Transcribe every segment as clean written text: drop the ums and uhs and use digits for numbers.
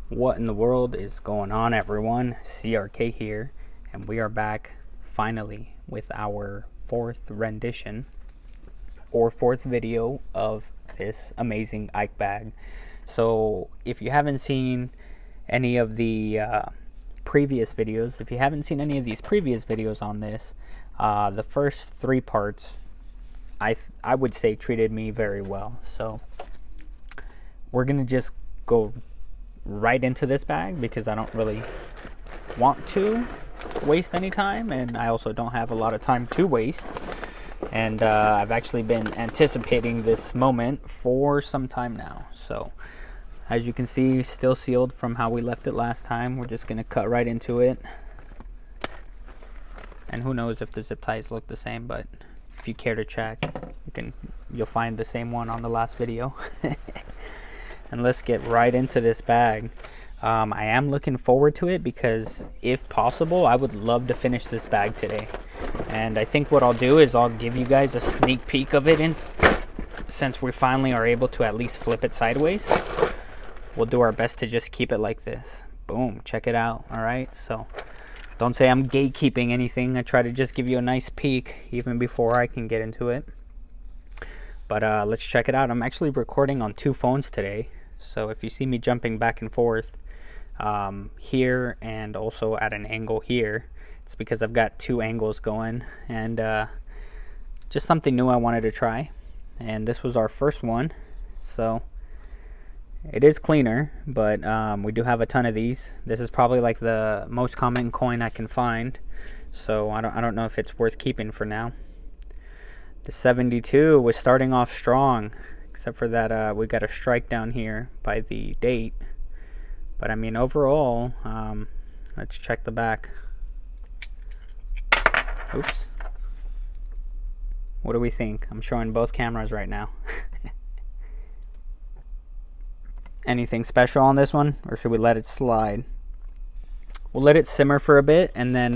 What in the world is going on, everyone? CRK here, and we are back finally with our fourth rendition or fourth video of this amazing IKE bag. So, if you haven't seen any of the previous videos, if you haven't seen any of these previous videos on this, the first three parts I would say treated me very well. So, we're gonna just go right into this bag because I don't really want to waste any time, and I also don't have a lot of time to waste. And I've actually been anticipating this moment for some time now. So as you can see, still sealed from how we left it last time. We're just gonna cut right into it, and who knows if the zip ties look the same, but if you care to check, you'll find the same one on the last video. And let's get right into this bag. I am looking forward to it because if possible, I would love to finish this bag today. And I think what I'll do is I'll give you guys a sneak peek of it, since we finally are able to at least flip it sideways. We'll do our best to just keep it like this. Boom, check it out. All right, so don't say I'm gatekeeping anything. I try to just give you a nice peek even before I can get into it. But let's check it out. I'm actually recording on two phones today. So if you see me jumping back and forth here and also at an angle here, it's because I've got two angles going, and just something new I wanted to try. And this was our first one. So it is cleaner, but we do have a ton of these. This is probably like the most common coin I can find. So I don't know if it's worth keeping for now. The 72 was starting off strong, except for that we got a strike down here by the date. But I mean, overall, let's check the back. Oops. What do we think? I'm showing both cameras right now. Anything special on this one, or should we let it slide? We'll let it simmer for a bit, and then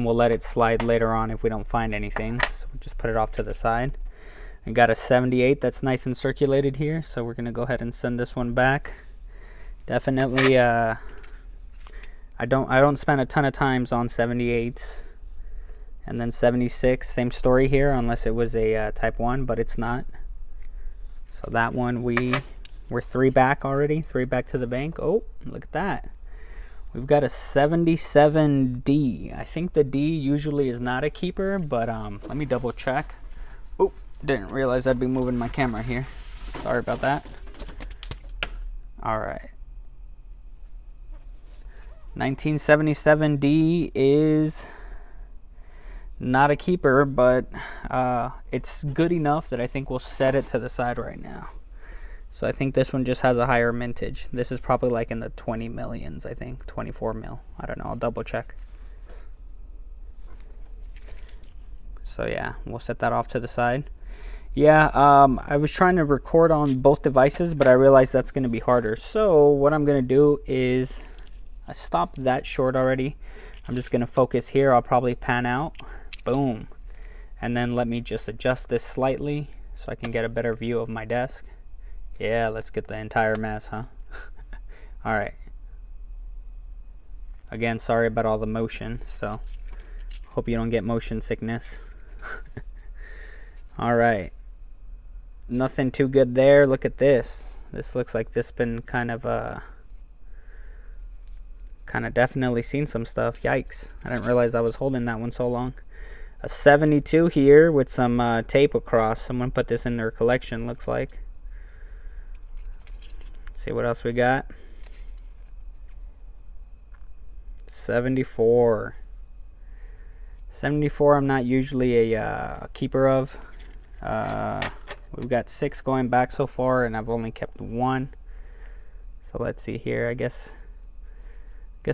we'll let it slide later on if we don't find anything. So we'll just put it off to the side. I got a 78 that's nice and circulated here, so we're gonna go ahead and send this one back. Definitely, I don't spend a ton of times on 78s. And then 76, same story here, unless it was a type 1, but it's not. So that one we're three back already, three back to the bank. Oh, look at that. We've got a 77D. I think the D usually is not a keeper, but let me double check. Oh, didn't realize I'd be moving my camera here. Sorry about that. All right. 1977D is not a keeper, but it's good enough that I think we'll set it to the side right now. So I think this one just has a higher mintage. This is probably like in the 20 millions, I think. 24 mil. I don't know. I'll double check. So yeah, we'll set that off to the side. Yeah, I was trying to record on both devices, but I realized that's going to be harder. So what I'm going to do is, I stopped that short already. I'm just going to focus here. I'll probably pan out. Boom. And then let me just adjust this slightly so I can get a better view of my desk. Yeah, let's get the entire mess, huh? All right. Again, sorry about all the motion, so hope you don't get motion sickness. All right. Nothing too good there. Look at this. This looks like this been kind of definitely seen some stuff. Yikes. I didn't realize I was holding that one so long. A 72 here with some tape across. Someone put this in their collection, looks like. See what else we got. 74. 74 I'm not usually a keeper of. We've got 6 going back so far, and I've only kept 1. So let's see here. I guess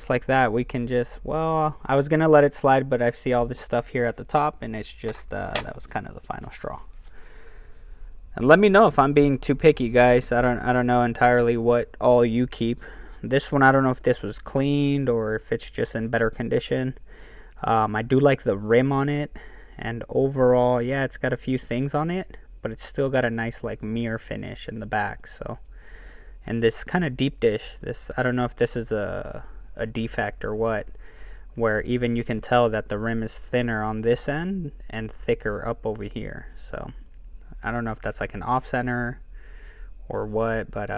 like that we can just, well, I was gonna let it slide, but I see all this stuff here at the top, and it's just that was kind of the final straw. And let me know if I'm being too picky, guys. I don't know entirely what all you keep. This one, I don't know if this was cleaned or if it's just in better condition. I do like the rim on it, and overall, yeah, it's got a few things on it, but it's still got a nice like mirror finish in the back. So And this kind of deep dish, this, I don't know if this is a defect or what, where even you can tell that the rim is thinner on this end and thicker up over here. So I don't know if that's like an off-center or what, but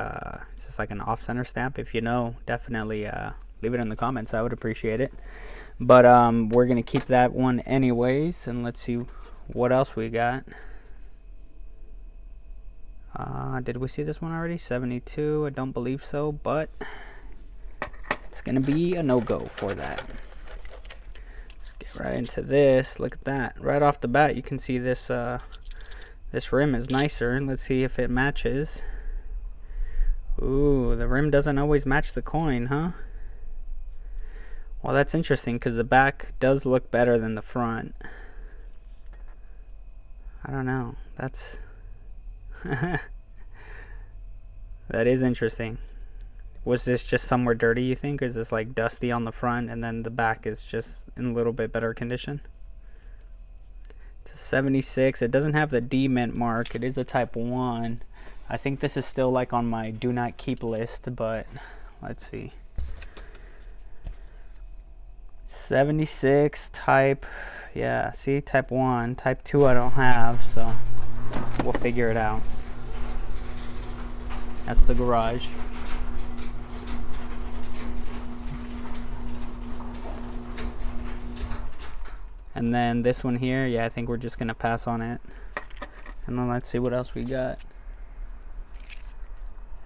it's just like an off-center stamp. If you know, definitely leave it in the comments. I would appreciate it. But we're gonna keep that one anyways, and let's see what else we got. Did we see this one already? 72. I don't believe so, but it's gonna be a no-go for that. Let's get right into this. Look at that. Right off the bat, you can see this this rim is nicer. Let's see if it matches. Ooh, the rim doesn't always match the coin, huh? Well, that's interesting because the back does look better than the front. I don't know. That's that is interesting. Was this just somewhere dirty, you think? Is this like dusty on the front and then the back is just in a little bit better condition? It's a 76. It doesn't have the D mint mark. It is a type 1. I think this is still like on my do not keep list, but let's see. 76 type, yeah, see, type 1. Type 2 I don't have, so we'll figure it out. That's the garage. And then this one here, yeah, I think we're just gonna pass on it. And then let's see what else we got.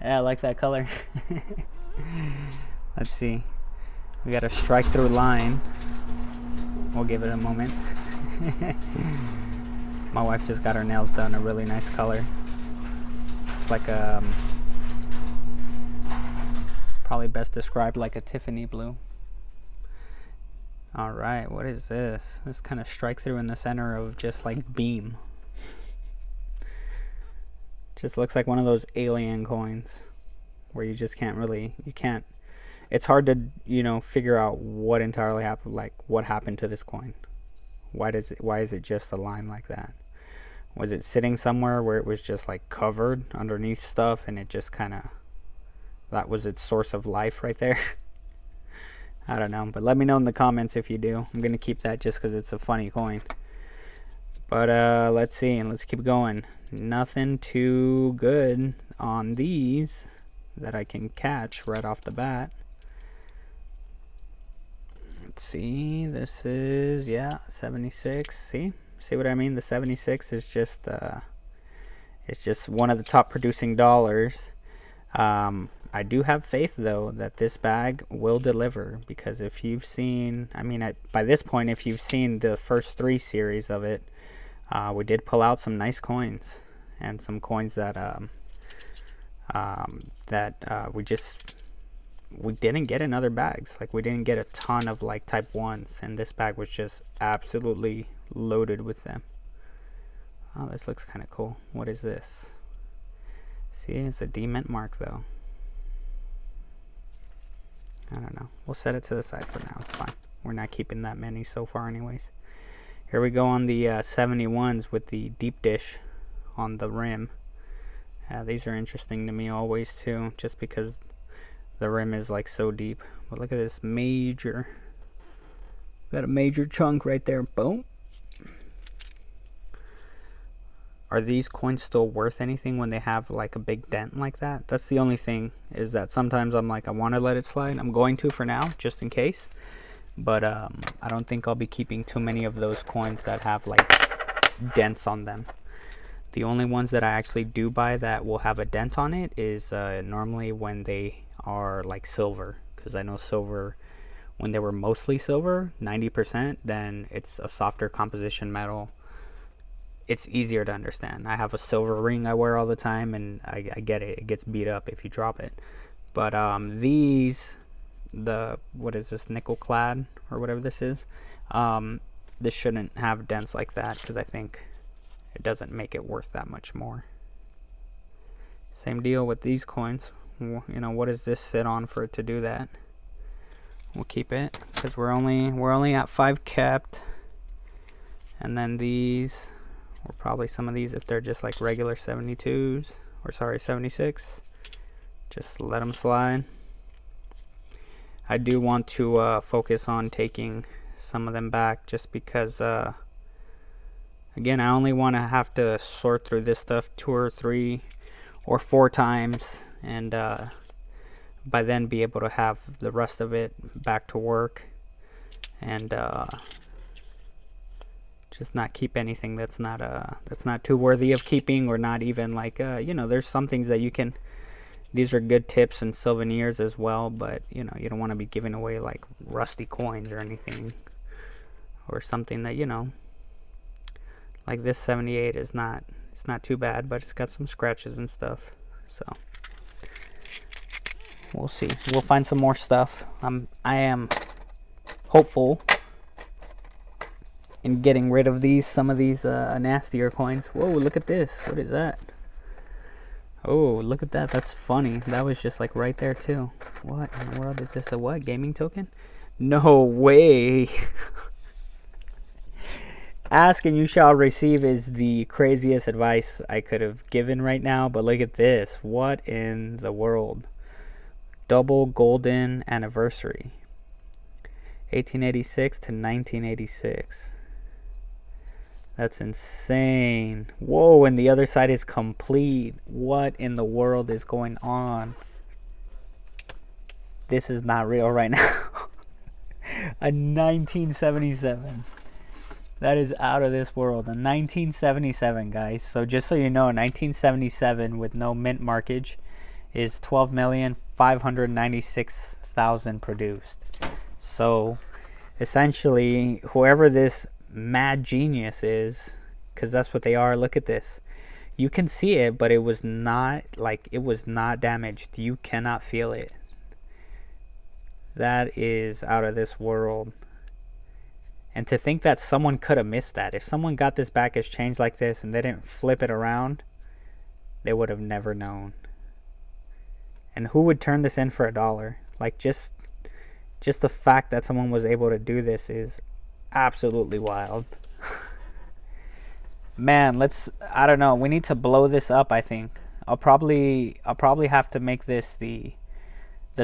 Yeah, I like that color. Let's see. We got a strike through line. We'll give it a moment. My wife just got her nails done, a really nice color. It's like a probably best described like a Tiffany blue. All right, what is this? This kind of strike through in the center of just like beam. Just looks like one of those alien coins where you just can't really, it's hard to, you know, figure out what entirely happened, like what happened to this coin. Why is it just a line like that? Was it sitting somewhere where it was just like covered underneath stuff and it just kind of, that was its source of life right there? I don't know, but let me know in the comments if you do. I'm going to keep that just because it's a funny coin. But let's see, and let's keep going. Nothing too good on these that I can catch right off the bat. Let's see, this is, yeah, 76. See what I mean? The 76 is just it's just one of the top producing dollars. I do have faith though that this bag will deliver, because if you've seen, I mean, by this point, if you've seen the first 3 series of it, we did pull out some nice coins and some coins that we didn't get in other bags. Like, we didn't get a ton of like type 1s, and this bag was just absolutely loaded with them. Oh, this looks kind of cool. What is this? See, it's a D mint mark though. I don't know. We'll set it to the side for now. It's fine. We're not keeping that many so far anyways. Here we go on the 71s with the deep dish on the rim. These are interesting to me always too, just because the rim is like so deep. But look at this major, got a major chunk right there. Boom. Are these coins still worth anything when they have like a big dent like that? That's the only thing, is that sometimes I'm like, I want to let it slide. I'm going to for now, just in case. But I don't think I'll be keeping too many of those coins that have like dents on them. The only ones that I actually do buy that will have a dent on it is normally when they are like silver. Because I know silver, when they were mostly silver, 90%, then it's a softer composition metal. It's easier to understand. I have a silver ring I wear all the time, and I get it. It gets beat up if you drop it. But these, what is this, nickel clad or whatever this is, this shouldn't have dents like that, because I think it doesn't make it worth that much more. Same deal with these coins. You know, what does this sit on for it to do that? We'll keep it, because we're only at 5 kept. And then these, or probably some of these if they're just like regular 72s, or sorry, 76. Just let them slide. I do want to focus on taking some of them back, just because again, I only want to have to sort through this stuff 2 or 3 or 4 times, and by then be able to have the rest of it back to work, and just not keep anything that's not too worthy of keeping, or not even like you know, there's some things that you can, these are good tips and souvenirs as well, but you know, you don't want to be giving away like rusty coins or anything, or something that, you know, like this 78 is not, it's not too bad, but it's got some scratches and stuff. So we'll see. We'll find some more stuff. I am hopeful in getting rid of some of these nastier coins. Whoa, look at this. What is that? Oh, look at that. That's funny. That was just like right there too. What in the world is this? A what? Gaming token? No way. Ask and you shall receive is the craziest advice I could have given right now, but look at this. What in the world? Double golden anniversary. 1886 to 1986. That's insane. Whoa, and the other side is complete. What in the world is going on? This is not real right now. A 1977. That is out of this world. A 1977, guys. So just so you know, 1977 with no mint markage is 12,596,000 produced. So essentially, whoever this mad genius is, because that's what they are. Look at this. You can see it, but it was not damaged. You cannot feel it. That is out of this world. And to think that someone could have missed that. If someone got this back as change like this and they didn't flip it around, they would have never known. And who would turn this in for $1? Like, just the fact that someone was able to do this is absolutely wild. Man, I don't know, we need to blow this up. I think I'll probably have to make this the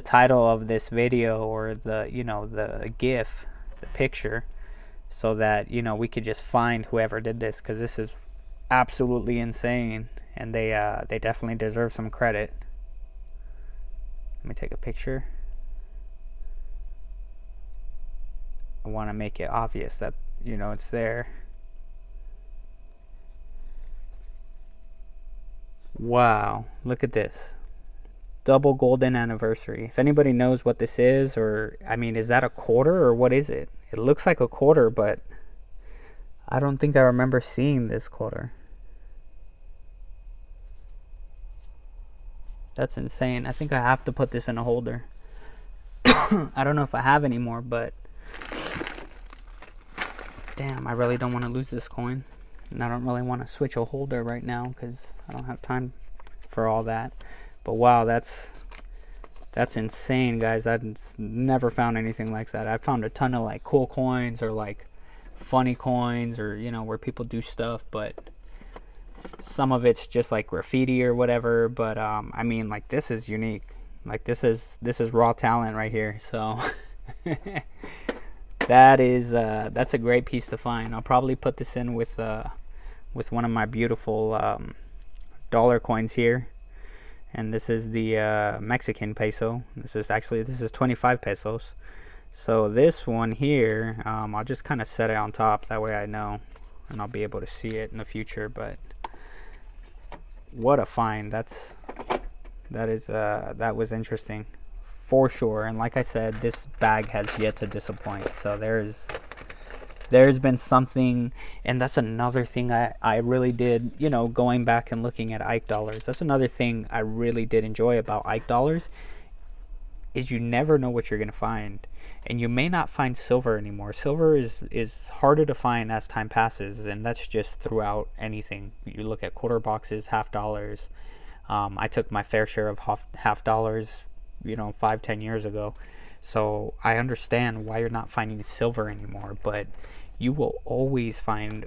title of this video, or the, you know, the GIF, the picture, so that, you know, we could just find whoever did this, because this is absolutely insane, and they definitely deserve some credit. Let me take a picture. I want to make it obvious that, you know, it's there. Wow, look at this. Double golden anniversary. If anybody knows what this is, or, I mean, is that a quarter or what is it? It looks like a quarter, but I don't think I remember seeing this quarter. That's insane. I think I have to put this in a holder. I don't know if I have any more, but damn, I really don't want to lose this coin. And I don't really want to switch a holder right now, because I don't have time for all that. But wow, that's insane, guys. I've never found anything like that. I found a ton of like cool coins, or like funny coins, or, you know, where people do stuff, but some of it's just like graffiti or whatever. But I mean, like, this is unique. Like, this is raw talent right here. So that's a great piece to find. I'll probably put this in with one of my beautiful dollar coins here. And this is the Mexican peso. This is 25 pesos. So this one here, I'll just kind of set it on top. That way I know, and I'll be able to see it in the future. But what a find! That was interesting for sure. And like I said, this bag has yet to disappoint. So there's been something, and that's another thing I really did, you know, going back and looking at IKE dollars. That's another thing I really did enjoy about IKE dollars, is you never know what you're going to find. And you may not find silver anymore. Silver is harder to find as time passes, and that's just throughout anything. You look at quarter boxes, half dollars. I took my fair share of half dollars, you know, 5-10 years ago. So I understand why you're not finding silver anymore, but you will always find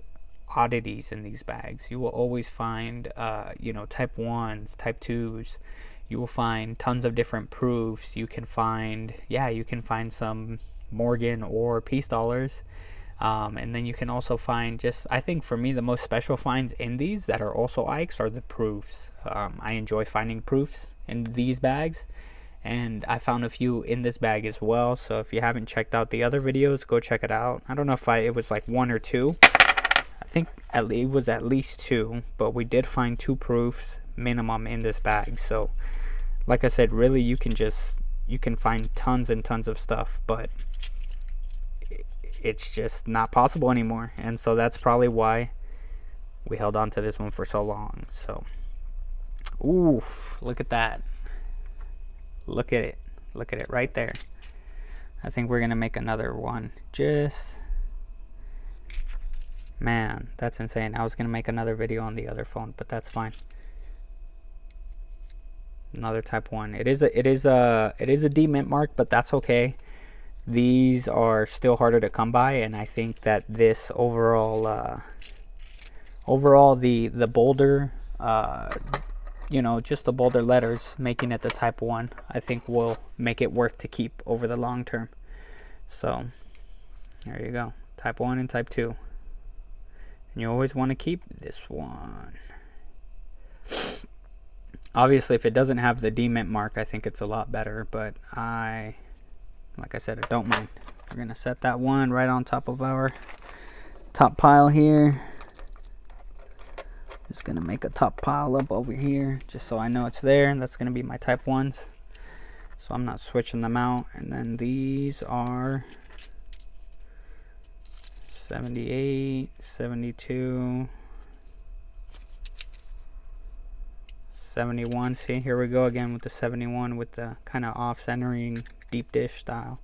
oddities in these bags. You will always find, you know, type 1s, type 2s. you will find tons of different proofs. You can find, you can find some Morgan or Peace dollars. And then you can also find just, I think for me, the most special finds in these that are also IKEs are the proofs. I enjoy finding proofs in these bags, and I found a few in this bag as well. So if you haven't checked out the other videos, go check it out. I don't know if it was like 1 or 2. I think it was at least 2, but we did find 2 proofs minimum in this bag. So like I said, really you can find tons and tons of stuff, but it's just not possible anymore. And so that's probably why we held on to this one for so long. So oof, look at that. Look at it. Look at it right there. I think we're gonna make another one. Man, that's insane. I was gonna make another video on the other phone, but that's fine. Another type 1. It is a D mint mark, but that's okay. These are still harder to come by, and I think that this overall the bolder, just the bolder letters, making it the type 1, I think will make it worth to keep over the long term. So there you go, type 1 and type 2. And you always want to keep this one. Obviously, if it doesn't have the D mint mark, I think it's a lot better, but like I said, I don't mind. We're going to set that one right on top of our top pile here. Just going to make a top pile up over here just so I know it's there. And that's going to be my type 1s. So I'm not switching them out. And then these are 78, 72, 71. See, here we go again with the 71 with the kind of off-centering deep dish style.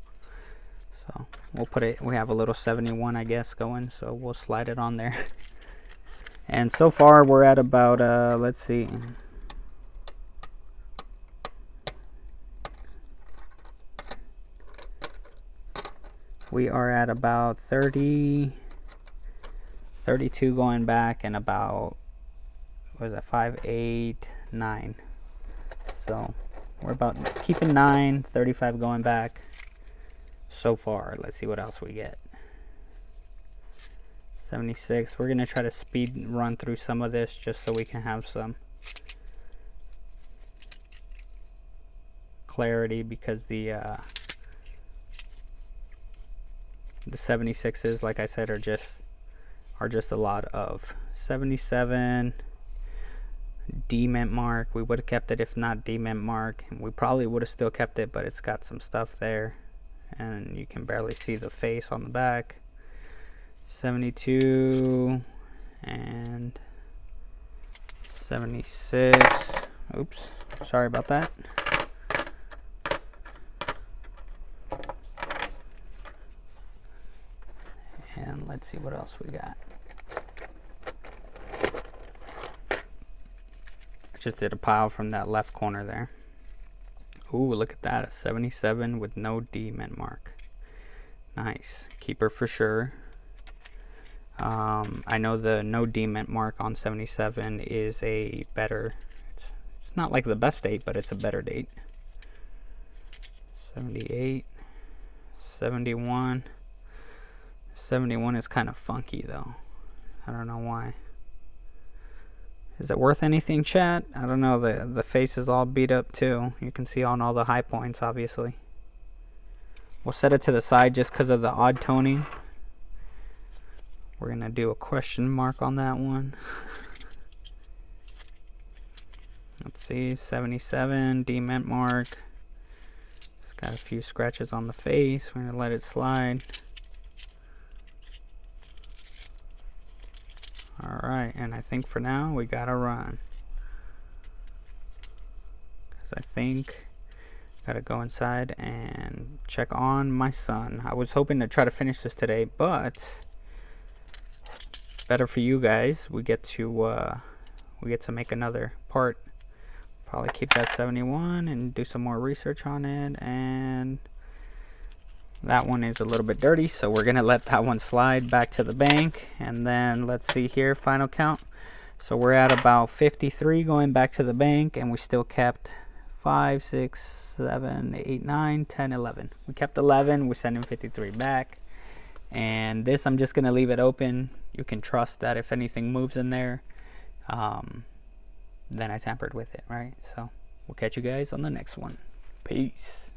So we'll put it, we have a little 71 I guess going, so we'll slide it on there. And so far we're at about let's see, we are at about 32 going back, and about, what is that, 5, 8, 9. So we're about keeping 9, 35 going back so far. Let's see what else we get. 76. We're gonna try to speed run through some of this just so we can have some clarity, because the 76s, like I said, are just a lot of 77. D mint mark, we would have kept it if not D mint mark, and we probably would have still kept it, but it's got some stuff there and you can barely see the face on the back. 72 and 76. Oops, sorry about that. And let's see what else we got. Just did a pile from that left corner there. Ooh, look at that, a 77 with no D mint mark. Nice, keeper for sure. I know the no D mint mark on 77 is a better, it's not like the best date, but it's a better date. 78, 71. 71 is kind of funky though. I don't know why. Is it worth anything, chat? I don't know. The face is all beat up too. You can see on all the high points, obviously. We'll set it to the side just because of the odd toning. We're gonna do a question mark on that one. Let's see, 77 D mint mark. It's got a few scratches on the face. We're gonna let it slide. Alright, and I think for now we gotta run. Because I think gotta go inside and check on my son. I was hoping to try to finish this today, but better for you guys. We get to make another part. Probably keep that 71 and do some more research on it. And that one is a little bit dirty, so we're gonna let that one slide back to the bank. And then let's see here, final count. So we're at about 53 going back to the bank, and we still kept 5, 6, 7, 8, 9, 10, 11. We kept 11. We're sending 53 back. And this, I'm just going to leave it open. You can trust that if anything moves in there, then I tampered with it, right? So we'll catch you guys on the next one. Peace.